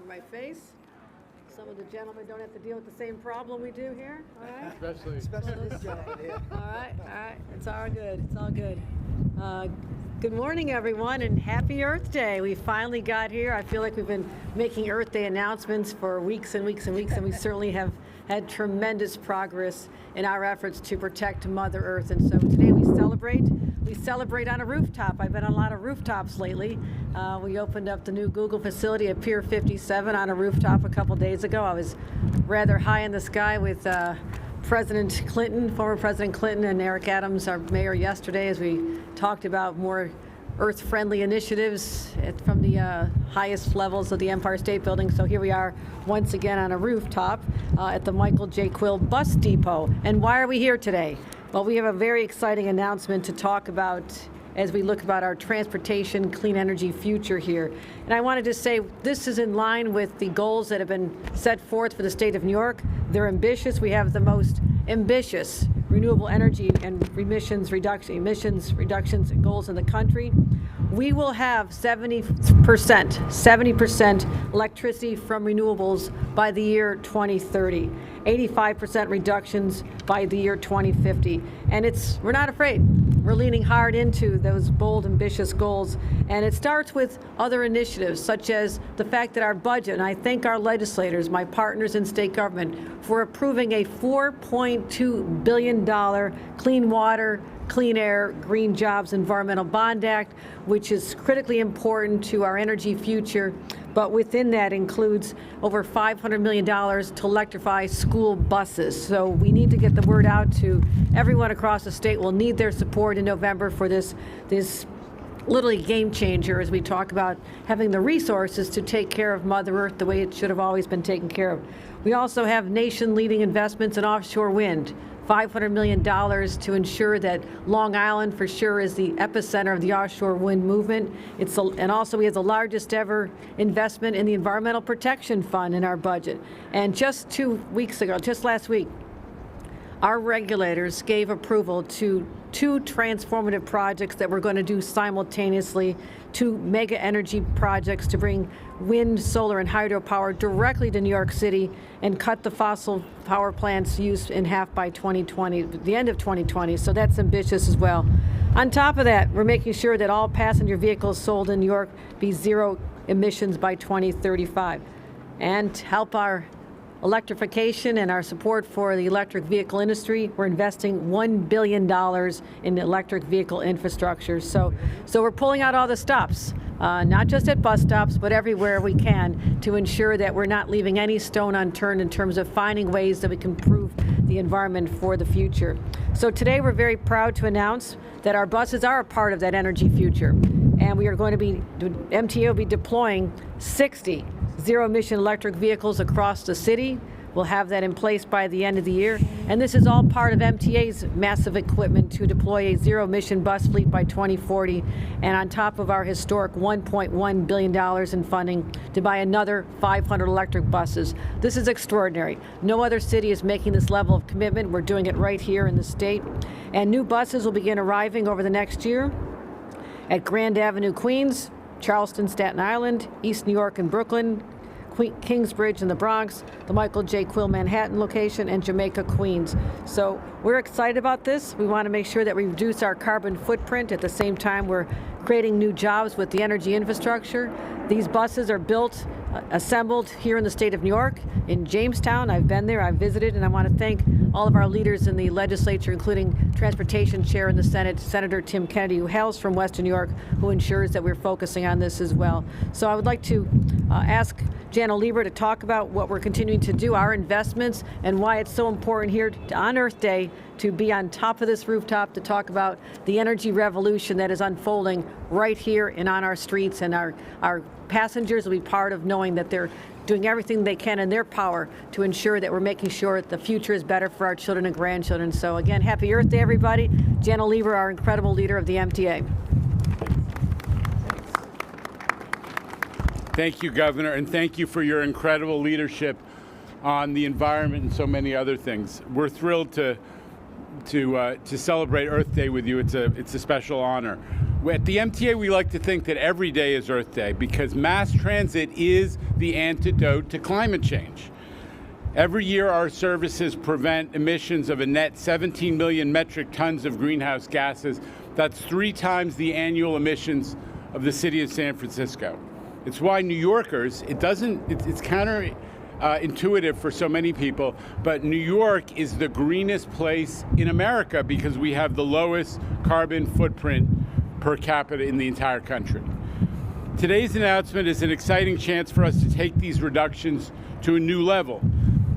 cover my face. Some of the gentlemen don't have to deal with the same problem we do here. All right. Especially this gentleman here. All right. It's all good. It's all good. Good morning, everyone, and happy Earth Day. We finally got here. I feel like we've been making Earth Day announcements for weeks and weeks and weeks, and we certainly have had tremendous progress in our efforts to protect Mother Earth. And so today we celebrate on a rooftop. I've been on a lot of rooftops lately. We opened up the new Google facility at Pier 57 on a rooftop a couple days ago. I was rather high in the sky with President Clinton, former President Clinton, and Eric Adams, our mayor, yesterday, as we talked about more Earth-friendly initiatives from the highest levels of the Empire State Building. So here we are once again on a rooftop at the Michael J. Quill Bus Depot. And why are we here today? Well, we have a very exciting announcement to talk about as we look about our transportation clean energy future here. And I wanted to say this is in line with the goals that have been set forth for the state of New York. They're ambitious. We have the most ambitious renewable energy and emissions reductions goals in the country. We will have 70% electricity from renewables by the year 2030, 85% reductions by the year 2050. And we're not afraid. We're leaning hard into those bold, ambitious goals. And it starts with other initiatives, such as the fact that our budget, and I thank our legislators, my partners in state government, for approving a $4.2 billion clean water, clean air, green jobs, environmental bond act, which is critically important to our energy future. But within that includes over $500 million to electrify school buses. So we need to get the word out to everyone across the state. We'll need their support in November for this literally game changer as we talk about having the resources to take care of Mother Earth the way it should have always been taken care of. We also have nation-leading investments in offshore wind. $500 million to ensure that Long Island for sure is the epicenter of the offshore wind movement. And also we have the largest ever investment in the Environmental Protection Fund in our budget. And just 2 weeks ago, just last week, our regulators gave approval to 2 transformative projects that we're going to do simultaneously, 2 mega energy projects to bring wind, solar, and hydropower directly to New York City and cut the fossil power plants use in half by 2020, the end of 2020. So that's ambitious as well. On top of that, we're making sure that all passenger vehicles sold in New York be zero emissions by 2035 and help our electrification and our support for the electric vehicle industry. We're investing $1 billion in electric vehicle infrastructure. So we're pulling out all the stops, not just at bus stops, but everywhere we can to ensure that we're not leaving any stone unturned in terms of finding ways that we can improve the environment for the future. So today we're very proud to announce that our buses are a part of that energy future. And we are going to be, MTA will be deploying 60 zero-emission electric vehicles across the city. We'll have that in place by the end of the year. And this is all part of MTA's massive equipment to deploy a zero-emission bus fleet by 2040, and on top of our historic $1.1 billion in funding to buy another 500 electric buses. This is extraordinary. No other city is making this level of commitment. We're doing it right here in the state. And new buses will begin arriving over the next year at Grand Avenue, Queens, Charleston, Staten Island, East New York and Brooklyn, Kingsbridge in the Bronx, the Michael J. Quill Manhattan location, and Jamaica, Queens. So we're excited about this. We want to make sure that we reduce our carbon footprint. At the same time, we're creating new jobs with the energy infrastructure. These buses are built, assembled here in the state of New York, in Jamestown. I've been there, I've visited, and I want to thank all of our leaders in the legislature, including Transportation Chair in the Senate, Senator Tim Kennedy, who hails from Western New York, who ensures that we're focusing on this as well. So I would like to ask Jan Lieber to talk about what we're continuing to do, our investments, and why it's so important here on Earth Day to be on top of this rooftop to talk about the energy revolution that is unfolding right here and on our streets. And our passengers will be part of knowing that they're doing everything they can in their power to ensure that we're making sure that the future is better for our children and grandchildren. So again, happy Earth Day, everybody. Jan Lieber, our incredible leader of the MTA. Thank you, Governor, and thank you for your incredible leadership on the environment and so many other things. We're thrilled to celebrate Earth Day with you. It's a special honor. At the MTA, we like to think that every day is Earth Day because mass transit is the antidote to climate change. Every year, our services prevent emissions of a net 17 million metric tons of greenhouse gases. That's 3 times the annual emissions of the city of San Francisco. It's why New Yorkers, it's counterintuitive for so many people, but New York is the greenest place in America because we have the lowest carbon footprint per capita in the entire country. Today's announcement is an exciting chance for us to take these reductions to a new level.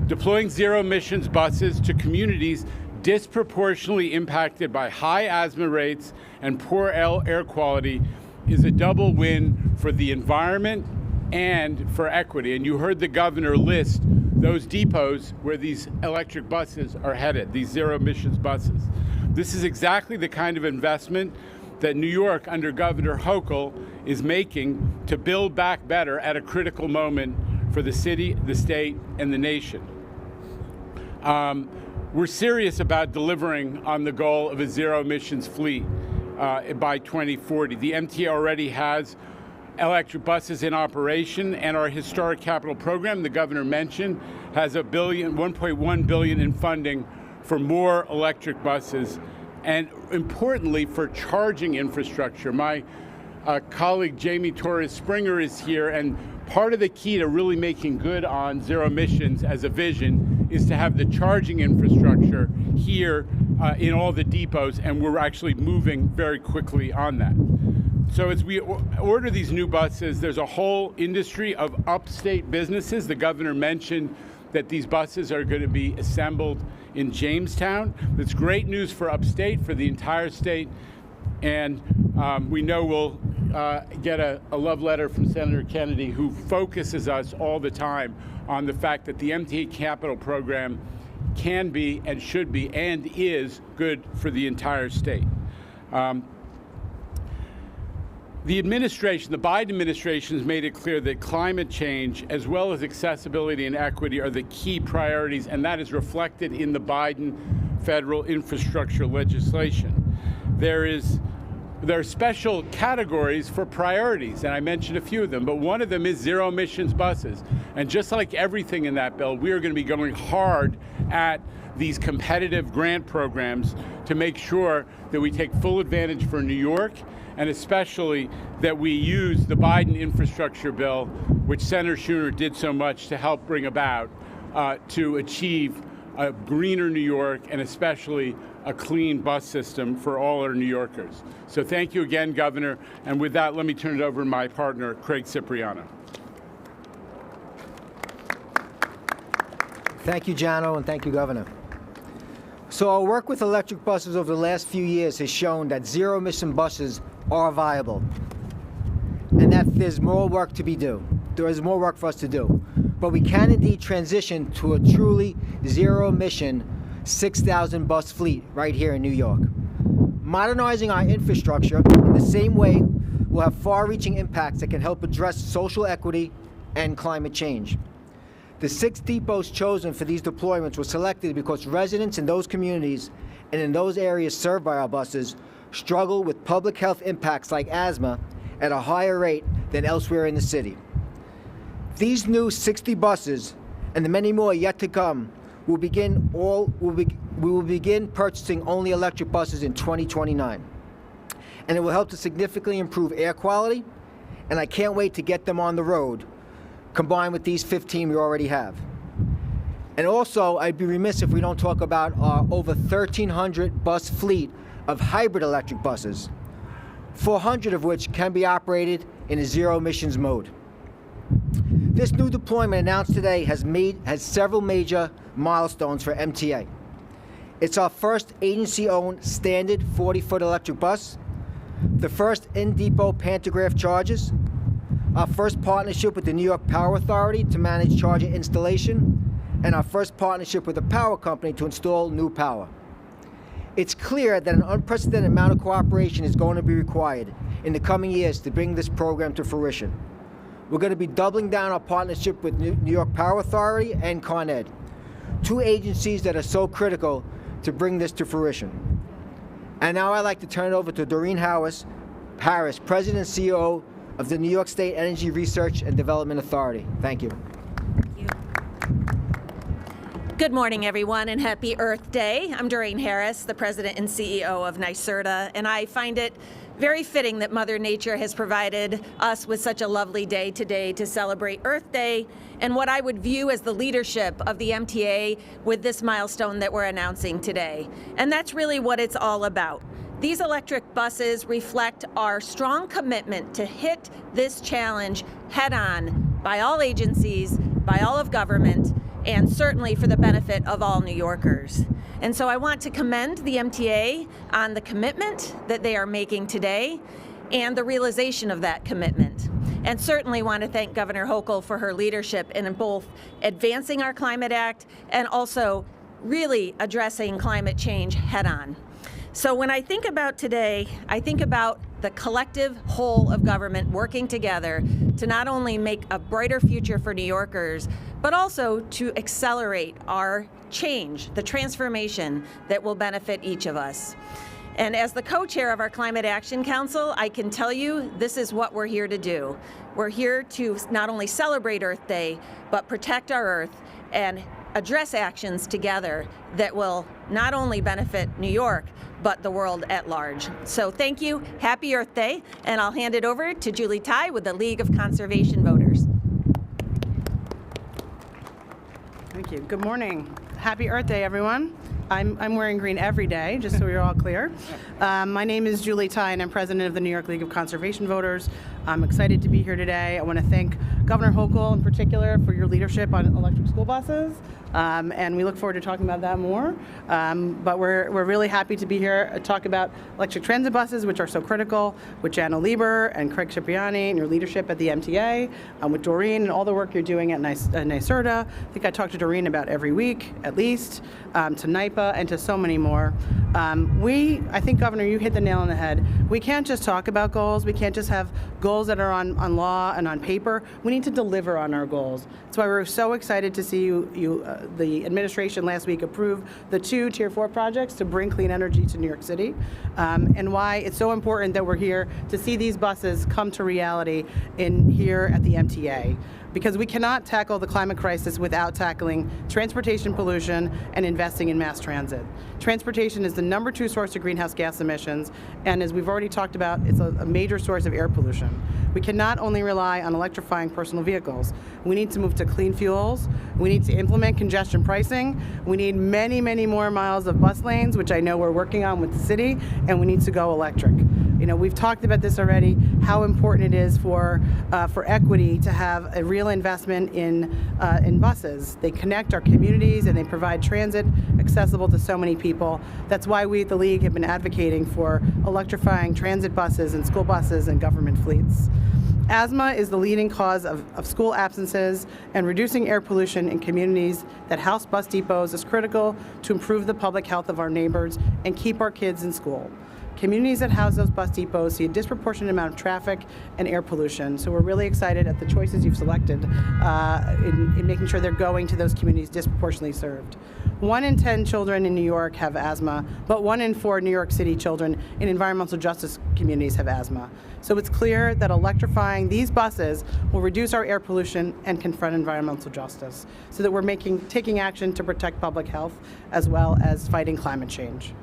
Deploying zero-emissions buses to communities disproportionately impacted by high asthma rates and poor air quality is a double win for the environment and for equity. And you heard the governor list those depots where these electric buses are headed, these zero-emissions buses. This is exactly the kind of investment that New York, under Governor Hochul, is making to build back better at a critical moment for the city, the state, and the nation. We're serious about delivering on the goal of a zero-emissions fleet by 2040. The MTA already has electric buses in operation, and our historic capital program, the governor mentioned, has $1.1 billion in funding for more electric buses, and importantly, for charging infrastructure. My colleague Jamie Torres Springer is here, and part of the key to really making good on zero emissions as a vision is to have the charging infrastructure here in all the depots, and we're actually moving very quickly on that. So as we order these new buses, there's a whole industry of upstate businesses. The governor mentioned that these buses are going to be assembled in Jamestown. That's great news for upstate, for the entire state, and we know we'll get a love letter from Senator Kennedy, who focuses us all the time on the fact that the MTA capital program can be and should be and is good for the entire state. The Biden administration has made it clear that climate change, as well as accessibility and equity, are the key priorities, and that is reflected in the Biden federal infrastructure legislation. There are special categories for priorities, and I mentioned a few of them, but one of them is zero-emissions buses. And just like everything in that bill, we are going to be going hard at these competitive grant programs to make sure that we take full advantage for New York, and especially that we use the Biden infrastructure bill, which Senator Schumer did so much to help bring about, to achieve a greener New York and especially a clean bus system for all our New Yorkers. So thank you again, Governor. And with that, let me turn it over to my partner, Craig Cipriano. Thank you, Jano, and thank you, Governor. So our work with electric buses over the last few years has shown that zero-emission buses are viable, and that there's more work to be done. There is more work for us to do. But we can indeed transition to a truly zero-emission 6,000 bus fleet right here in New York. Modernizing our infrastructure in the same way will have far-reaching impacts that can help address social equity and climate change. The 6 depots chosen for these deployments were selected because residents in those communities and in those areas served by our buses struggle with public health impacts like asthma at a higher rate than elsewhere in the city. These new 60 buses and the many more yet to come we will begin purchasing only electric buses in 2029. And it will help to significantly improve air quality, and I can't wait to get them on the road, combined with these 15 we already have. And also, I'd be remiss if we don't talk about our over 1,300 bus fleet of hybrid electric buses, 400 of which can be operated in a zero-emissions mode. This new deployment announced today has several major milestones for MTA. It's our first agency-owned standard 40-foot electric bus, the first in-depot pantograph chargers, our first partnership with the New York Power Authority to manage charger installation, and our first partnership with a power company to install new power. It's clear that an unprecedented amount of cooperation is going to be required in the coming years to bring this program to fruition. We're going to be doubling down our partnership with New York Power Authority and Con Ed, 2 agencies that are so critical to bring this to fruition. And now I'd like to turn it over to Doreen Howes, Harris, President and CEO of the New York State Energy Research and Development Authority. Thank you. Good morning, everyone, and happy Earth Day. I'm Doreen Harris, the President and CEO of NYSERDA, and I find it very fitting that Mother Nature has provided us with such a lovely day today to celebrate Earth Day and what I would view as the leadership of the MTA with this milestone that we're announcing today. And that's really what it's all about. These electric buses reflect our strong commitment to hit this challenge head-on by all agencies, by all of government, and certainly for the benefit of all New Yorkers. And so I want to commend the MTA on the commitment that they are making today and the realization of that commitment. And certainly want to thank Governor Hochul for her leadership in both advancing our Climate Act and also really addressing climate change head-on. So when I think about today, I think about the collective whole of government working together to not only make a brighter future for New Yorkers, but also to accelerate our change, the transformation that will benefit each of us. And as the co-chair of our Climate Action Council, I can tell you this is what we're here to do. We're here to not only celebrate Earth Day, but protect our Earth and address actions together that will not only benefit New York, but the world at large. So thank you, happy Earth Day, and I'll hand it over to Julie Tai with the League of Conservation Voters. Thank you. Good morning. Happy Earth Day, everyone. I'm wearing green every day, just so we're all clear. My name is Julie Tai, and I'm president of the New York League of Conservation Voters. I'm excited to be here today. I want to thank Governor Hochul in particular for your leadership on electric school buses, and we look forward to talking about that more. But we're really happy to be here to talk about electric transit buses, which are so critical, with Jana Lieber and Craig Cipriani and your leadership at the MTA, with Doreen and all the work you're doing at NYSERDA. I think I talk to Doreen about every week, at least, to NYPA and to so many more. I think, Governor, you hit the nail on the head. We can't just talk about goals. We can't just have goals that are on law and on paper. We need to deliver on our goals. That's why we're so excited to see the administration last week approve the 2 Tier 4 projects to bring clean energy to New York City, and why it's so important that we're here to see these buses come to reality here at the MTA. Because we cannot tackle the climate crisis without tackling transportation pollution and investing in mass transit. Transportation is the #2 source of greenhouse gas emissions, and as we've already talked about, it's a major source of air pollution. We cannot only rely on electrifying personal vehicles. We need to move to clean fuels. We need to implement congestion pricing. We need many, many more miles of bus lanes, which I know we're working on with the city, and we need to go electric. You know, we've talked about this already, how important it is for equity to have a real investment in buses. They connect our communities and they provide transit accessible to so many people. That's why we at the League have been advocating for electrifying transit buses and school buses and government fleets. Asthma is the leading cause of school absences, and reducing air pollution in communities that house bus depots is critical to improve the public health of our neighbors and keep our kids in school. Communities that house those bus depots see a disproportionate amount of traffic and air pollution, so we're really excited at the choices you've selected in making sure they're going to those communities disproportionately served. 1 in 10 children in New York have asthma, but 1 in 4 New York City children in environmental justice communities have asthma. So it's clear that electrifying these buses will reduce our air pollution and confront environmental justice, so that we're taking action to protect public health as well as fighting climate change.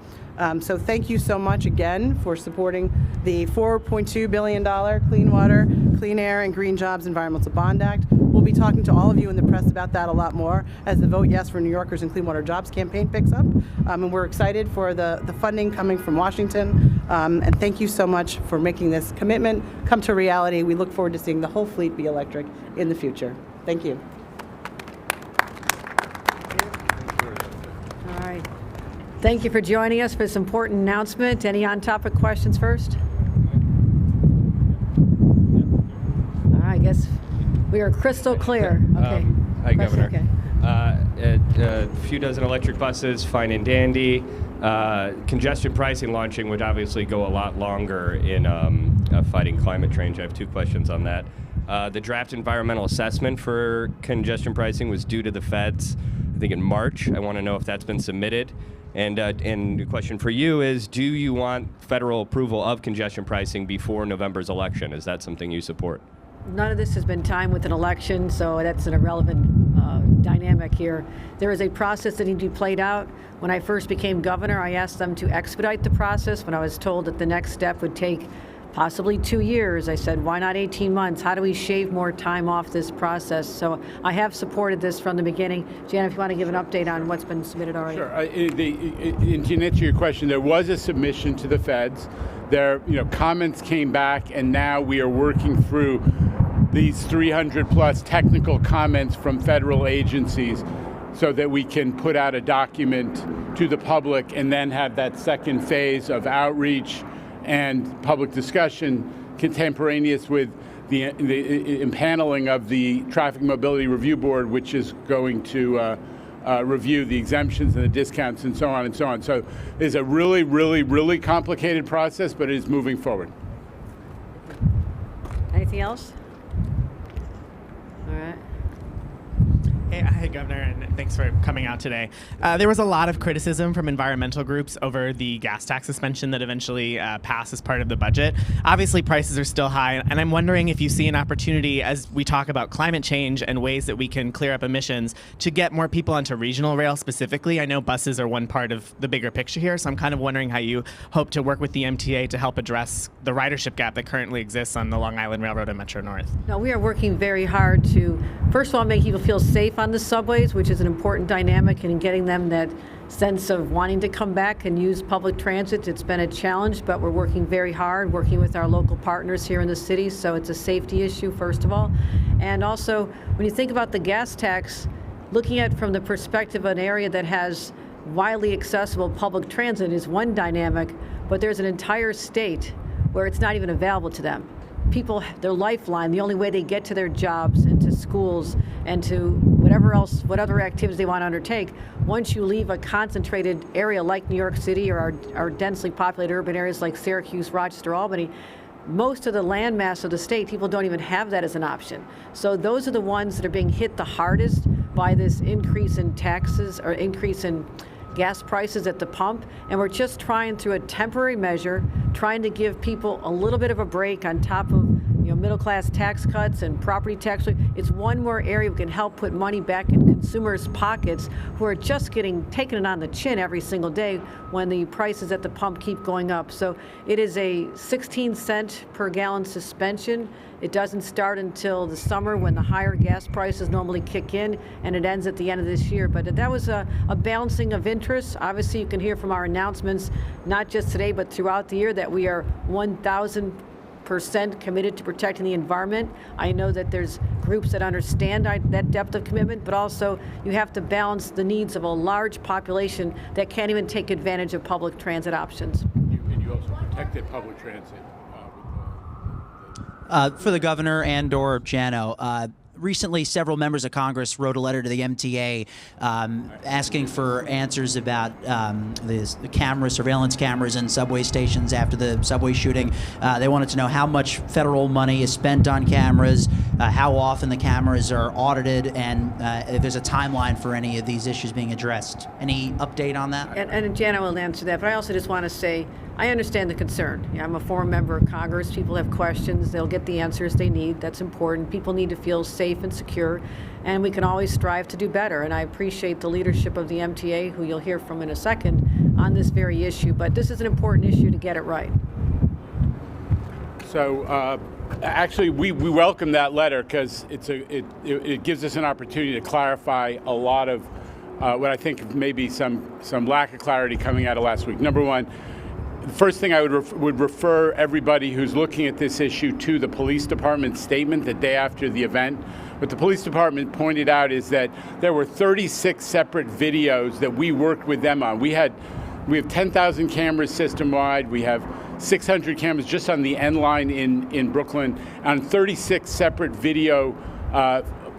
So thank you so much again for supporting the $4.2 billion Clean Water, Clean Air, and Green Jobs Environmental Bond Act. We'll be talking to all of you in the press about that a lot more as the Vote Yes for New Yorkers and Clean Water Jobs campaign picks up. And we're excited for the funding coming from Washington. And thank you so much for making this commitment come to reality. We look forward to seeing the whole fleet be electric in the future. Thank you. All right. Thank you for joining us for this important announcement. Any on-topic questions first? All right, I guess we are crystal clear. Okay. Hi, Governor. Okay. A few dozen electric buses, fine and dandy. Congestion pricing launching would obviously go a lot longer in fighting climate change. I have 2 questions on that. The draft environmental assessment for congestion pricing was due to the feds think in March. I want to know if that's been submitted. And the question for you is, do you want federal approval of congestion pricing before November's election? Is that something you support? None of this has been timed with an election, so that's an irrelevant dynamic here. There is a process that needs to be played out. When I first became governor, I asked them to expedite the process. When I was told that the next step would take possibly 2 years, I said, why not 18 months? How do we shave more time off this process? So I have supported this from the beginning. Jan, if you want to give an update on what's been submitted already. Sure. To answer your question, there was a submission to the feds. Comments came back, and now we are working through these 300 plus technical comments from federal agencies so that we can put out a document to the public and then have that second phase of outreach and public discussion contemporaneous with the impaneling of the Traffic Mobility Review Board, which is going to review the exemptions and the discounts and so on and so on. So it's a really, really, really complicated process, but it is moving forward. Anything else? All right. Hey, Governor, and thanks for coming out today. There was a lot of criticism from environmental groups over the gas tax suspension that eventually passed as part of the budget. Obviously, prices are still high, and I'm wondering if you see an opportunity as we talk about climate change and ways that we can clear up emissions to get more people onto regional rail specifically. I know buses are one part of the bigger picture here, so I'm kind of wondering how you hope to work with the MTA to help address the ridership gap that currently exists on the Long Island Railroad and Metro North. No, we are working very hard to, first of all, make people feel safe on the subways, which is an important dynamic, and in getting them that sense of wanting to come back and use public transit. It's been a challenge, but we're working very hard, working with our local partners here in the city, so it's a safety issue, first of all. And also, when you think about the gas tax, looking at it from the perspective of an area that has widely accessible public transit is one dynamic, but there's an entire state where it's not even available to them. People, their lifeline, the only way they get to their jobs and to schools and to whatever else, what other activities they want to undertake, once you leave a concentrated area like New York City or our densely populated urban areas like Syracuse, Rochester, Albany, most of the landmass of the state, people don't even have that as an option. So those are the ones that are being hit the hardest by this increase in taxes or increase in gas prices at the pump, and we're just trying through a temporary measure, trying to give people a little bit of a break on top of middle class tax cuts and property tax. It's one more area we can help put money back in consumers' pockets who are just getting taken it on the chin every single day when the prices at the pump keep going up. So it is a 16-cent per gallon suspension. It doesn't start until the summer when the higher gas prices normally kick in, and it ends at the end of this year. But that was a balancing of interests. Obviously, you can hear from our announcements, not just today, but throughout the year, that we are 1,000% committed to protecting the environment. I know that there's groups that understand that depth of commitment, but also you have to balance the needs of a large population that can't even take advantage of public transit options. And you also protected public transit. For the governor and/or Jano, recently several members of Congress wrote a letter to the MTA asking for answers about the cameras, surveillance cameras in subway stations after the subway shooting. They wanted to know how much federal money is spent on cameras, how often the cameras are audited, and if there's a timeline for any of these issues being addressed. Any update on that? And Jana will answer that, but I also just want to say, I understand the concern. I'm a former member of Congress. People have questions. They'll get the answers they need. That's important. People need to feel safe and secure, and we can always strive to do better. And I appreciate the leadership of the MTA, who you'll hear from in a second, on this very issue. But this is an important issue to get it right. So actually, we welcome that letter because it gives us an opportunity to clarify a lot of what I think maybe some lack of clarity coming out of last week. Number one, the first thing I would refer everybody who's looking at this issue to the police department's statement the day after the event. What the police department pointed out is that there were 36 separate videos that we worked with them on. We have 10,000 cameras system-wide. We have 600 cameras just on the N line in Brooklyn, on 36 separate video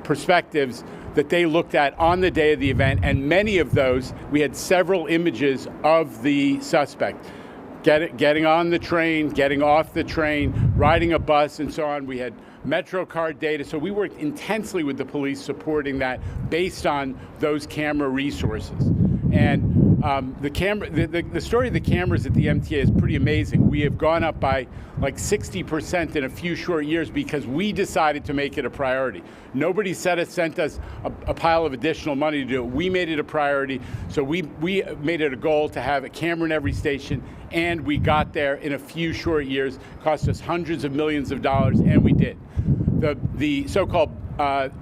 perspectives that they looked at on the day of the event. And many of those, we had several images of the suspect. Getting on the train, getting off the train, riding a bus, and so on. We had MetroCard data. So we worked intensely with the police supporting that based on those camera resources. And the story of the cameras at the MTA is pretty amazing. We have gone up by like 60% in a few short years because we decided to make it a priority. Nobody sent us a pile of additional money to do it. We made it a priority. So we made it a goal to have a camera in every station, and we got there in a few short years. Cost us hundreds of millions of dollars, and we did. The so-called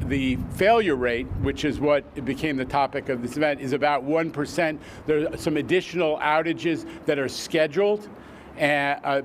the failure rate, which is what became the topic of this event, is about 1%. There are some additional outages that are scheduled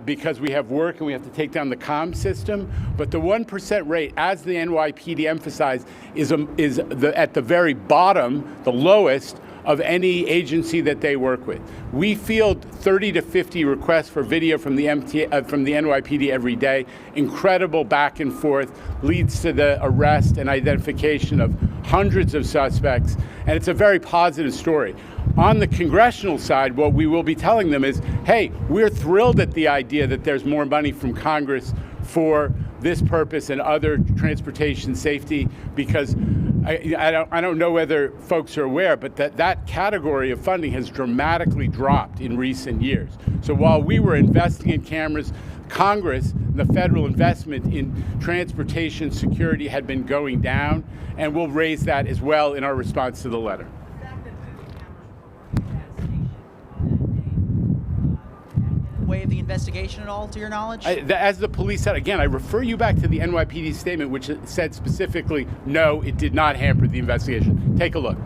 because we have work and we have to take down the comm system. But the 1% rate, as the NYPD emphasized, is at the very bottom, the lowest of any agency that they work with. We field 30 to 50 requests for video from the MTA, from the NYPD every day. Incredible back and forth, leads to the arrest and identification of hundreds of suspects, and it's a very positive story. On the congressional side, what we will be telling them is, hey, we're thrilled at the idea that there's more money from Congress for this purpose and other transportation safety, because I don't know whether folks are aware, but that category of funding has dramatically dropped in recent years. So while we were investing in cameras, Congress, the federal investment in transportation security had been going down, and we'll raise that as well in our response to the letter. Way of the investigation at all, to your knowledge? As the police said, again, I refer you back to the NYPD statement, which said specifically, no, it did not hamper the investigation. Take a look.